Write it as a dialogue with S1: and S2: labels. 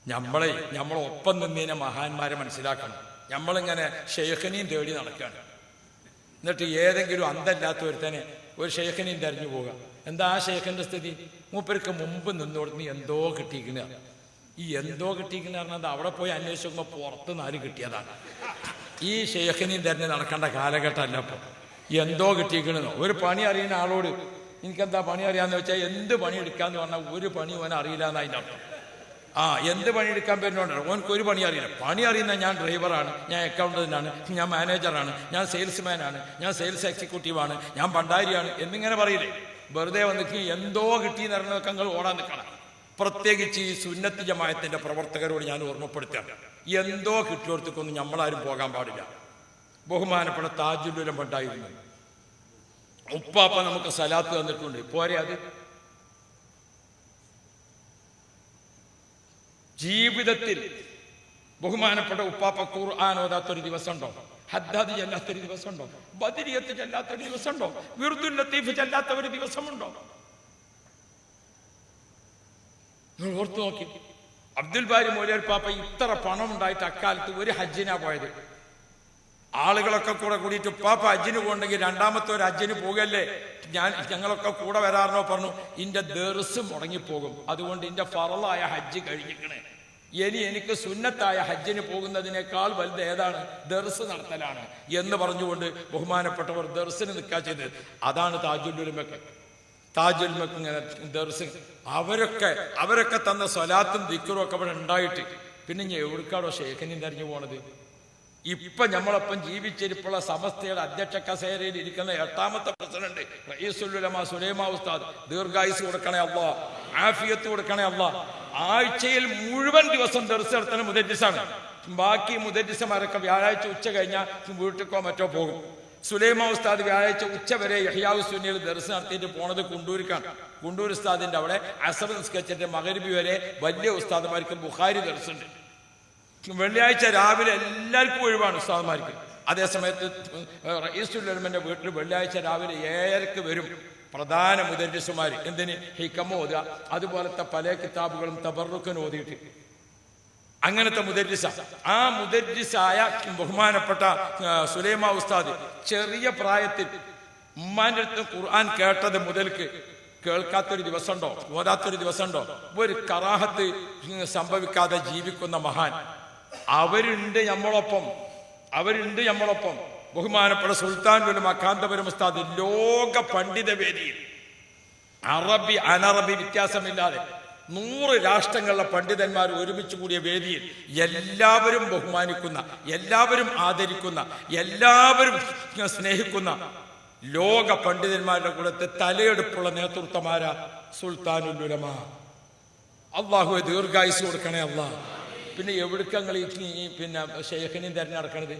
S1: നമ്മളൊപ്പം നിന്നതിനെ മഹാന്മാരെ മനസ്സിലാക്കണം. നമ്മളിങ്ങനെ ഷെയ്ഖിനെയും തേടി നടക്കുകയാണ്. എന്നിട്ട് ഏതെങ്കിലും അന്തല്ലാത്ത ഒരുത്തനെ ഒരു ഷെയ്ഖിനെയും തെരഞ്ഞു പോവുക. എന്താ ആ ഷെയ്ഖിന്റെ സ്ഥിതി? മൂപ്പർക്ക് മുമ്പ് നിന്നോടുന്ന് എന്തോ കിട്ടിയിരിക്കുന്ന. ഈ എന്തോ കിട്ടിയിരിക്കുന്ന പറഞ്ഞത് അവിടെ പോയി അന്വേഷിക്കുമ്പോൾ പുറത്ത് നാല് കിട്ടിയതാണ്. ഈ ഷെയ്ഖിനെയും തെരഞ്ഞ് നടക്കേണ്ട കാലഘട്ടമല്ല. അപ്പോൾ എന്തോ കിട്ടിയിരിക്കണമെന്നോ ഒരു പണി അറിയുന്ന ആളോട് എനിക്കെന്താ പണി അറിയാന്ന് വെച്ചാൽ എന്ത് പണി എടുക്കാന്ന് പറഞ്ഞാൽ ഒരു പണി ഓൻ അറിയില്ല എന്നതിൻ്റെ അർത്ഥം. എന്ത് പണി എടുക്കാൻ പറ്റുന്നുണ്ടോ? ഓനക്ക് ഒരു പണി അറിയില്ല. പണി അറിയുന്ന ഞാൻ ഡ്രൈവറാണ്, ഞാൻ അക്കൗണ്ടന്റാണ്, ഞാൻ മാനേജറാണ്, ഞാൻ സെയിൽസ്മാനാണ്, ഞാൻ സെയിൽസ് എക്സിക്യൂട്ടീവാണ്, ഞാൻ ഭണ്ഡാരിയാണ് എന്നിങ്ങനെ പറയില്ലേ? വെറുതെ വന്നിട്ട് എന്തോ കിട്ടിയെന്ന് അറിഞ്ഞതൊക്കെ നിങ്ങൾ ഓടാൻ നിൽക്കണം. പ്രത്യേകിച്ച് ഈ സുന്നത്ത് ജമാഅത്തിന്റെ പ്രവർത്തകരോട് ഞാൻ ഓർമ്മപ്പെടുത്തുകയാണ്, എന്തോ കിട്ടിയോടത്തേക്കൊന്നും നമ്മളാരും പോകാൻ പാടില്ല. ബഹുമാനപ്പെട്ട താജുൽ ഉലമ ഉണ്ടായിരുന്നു. ഉപ്പാപ്പ നമുക്ക് സലാത്ത് തന്നിട്ടുണ്ട്, പോരെ? അത് ജീവിതത്തിൽ ബഹുമാനപ്പെട്ട ഉപ്പാപ്പ ഖുർആൻ ഓതാത്തൊരു ദിവസമുണ്ടോ? ഹദ്ദാദ് ചെല്ലാത്തൊരു ദിവസമുണ്ടോ? ബദരിയത്ത് ചെല്ലാത്തൊരു ദിവസമുണ്ടോ? വിർദുൽ ലത്തീഫ് ചെല്ലാത്ത ഒരു ദിവസമുണ്ടോ? നിങ്ങൾ ഓർത്തു നോക്കി. അബ്ദുൽ ബാരി മൗലവി പാപ്പ ഇത്ര പണം ഉണ്ടായിട്ട് അക്കാലത്ത് ഒരു ഹജ്ജിനാ പോയത്. ആളുകളൊക്കെ കൂടിയിട്ട് പാപ്പ ഹജ്ജിന് പോകണമെങ്കിൽ രണ്ടാമത്തെ ഒരു ഹജ്ജിന് പോകല്ലേ, ഞങ്ങളൊക്കെ കൂടെ വരാറിനോ പറഞ്ഞു. ഇന്റെ ദർസ് മുടങ്ങിപ്പോകും, അതുകൊണ്ട് ഇന്റെ ഫറളായ ഹജ്ജ് കഴിഞ്ഞിക്കണേ. എനിക്ക് സുന്നത്തായ ഹജ്ജിന് പോകുന്നതിനേക്കാൾ വലുത് ഏതാണ്? ദർസ് നടത്തലാണ് എന്ന് പറഞ്ഞുകൊണ്ട് ബഹുമാനപ്പെട്ടവർ ദർസിന് നിൽക്കുക ചെയ്തത്. അതാണ് താജുൽ ഉലമക്ക് ഇങ്ങനെ ദർസ്. അവരൊക്കെ തന്ന സ്വലാത്തും ദിക്റും ഒക്കെ ഇവിടെ ഉണ്ടായിട്ട് പിന്നെ ഞാൻ എവിടേക്കാണോ ഷെയ്ഖിനെ തെരഞ്ഞു പോണത്? ഇപ്പൊ നമ്മളൊപ്പം ജീവിച്ചിരിപ്പുള്ള സമസ്തയുടെ അധ്യക്ഷ കസേരയിൽ ഇരിക്കുന്ന 8ാമത്തെ പ്രസിഡന്റ് റഈസുൽ ഉലമ സുലൈമാൻ ഉസ്താദ്, ദീർഘായുസ് കൊടുക്കണേ അല്ലാ, ആഫിയത്ത് കൊടുക്കണേ അല്ലാ. ആഴ്ചയിൽ മുഴുവൻ ദിവസം ദർസ് നടത്തുന്ന മുദരിസാണ്. ബാക്കി മുദരിസമാരൊക്കെ വ്യാഴാഴ്ച ഉച്ച കഴിഞ്ഞാൽ വീട്ടിലേക്കോ മറ്റോ പോകും. സുലൈമാൻ ഉസ്താദ് വ്യാഴാഴ്ച ഉച്ച വരെ യഹ്യാഉ സുന്നിയിൽ ദർസ് നടത്തിയിട്ട് പോണത് കുണ്ടൂരിക്കാണ്. കുണ്ടൂർ ഉസ്താദിന്റെ അവിടെ അസർ നിസ്കരിച്ചിട്ട് മഗ്‌രിബ് വരെ വലിയ ഉസ്താദുമാർക്ക് ബുഖാരി ദർസുണ്ട്. വെള്ളിയാഴ്ച രാവിലെ എല്ലാവർക്കും ഒഴിവാണ് ഉസ്താദുമാർക്ക്. അതേസമയത്ത് റഈസുൽ ഉലമയുടെ വീട്ടിൽ വെള്ളിയാഴ്ച രാവിലെ 7:30 വരും പ്രധാന മുദരിസുമാർ. എന്തിന്? ഹിക്മ ഓതുക, അതുപോലത്തെ പല കിതാബുകളും തബറുക്കൻ ഓതിയിട്ട്. അങ്ങനത്തെ മുദരിസ. ആ മുദരിസായ ബഹുമാനപ്പെട്ട സുലൈമാൻ ഉസ്താദ് ചെറിയ പ്രായത്തിൽ ഉമ്മാന്റെ അടുത്ത് ഖുർആൻ കേട്ടത് മുതൽക്ക് കേൾക്കാത്തൊരു ദിവസമുണ്ടോ, ഓതാത്തൊരു ദിവസമുണ്ടോ? ഒരു കറാഹത്ത് സംഭവിക്കാതെ ജീവിക്കുന്ന മഹാൻ അവരുണ്ട് നമ്മളൊപ്പം. ബഹുമാനപ്പെട്ട സുൽത്താൻ ഉലമ കാന്തപുരം ഉസ്താദ് ലോക പണ്ഡിത വേദിയിൽ അറബി അനറബി വ്യത്യാസമില്ലാതെ 100 രാഷ്ട്രങ്ങളിലെ പണ്ഡിതന്മാർ ഒരുമിച്ച് കൂടിയ വേദിയിൽ എല്ലാവരും ബഹുമാനിക്കുന്ന, എല്ലാവരും ആദരിക്കുന്ന, എല്ലാവരും സ്നേഹിക്കുന്ന ലോക പണ്ഡിതന്മാരുടെ കൂടത്തെ തലയെടുപ്പുള്ള നേതൃത്വമാരാ സുൽത്താനുൽ ഉലമ. അള്ളാഹുവെ ദീർഘായുസ് കൊടുക്കണേ അല്ലാ. പിന്നെ എവിടേക്കങ്ങൾ ഈ ഷെയ്ഖിനെയും തെരഞ്ഞെടുക്കണത്?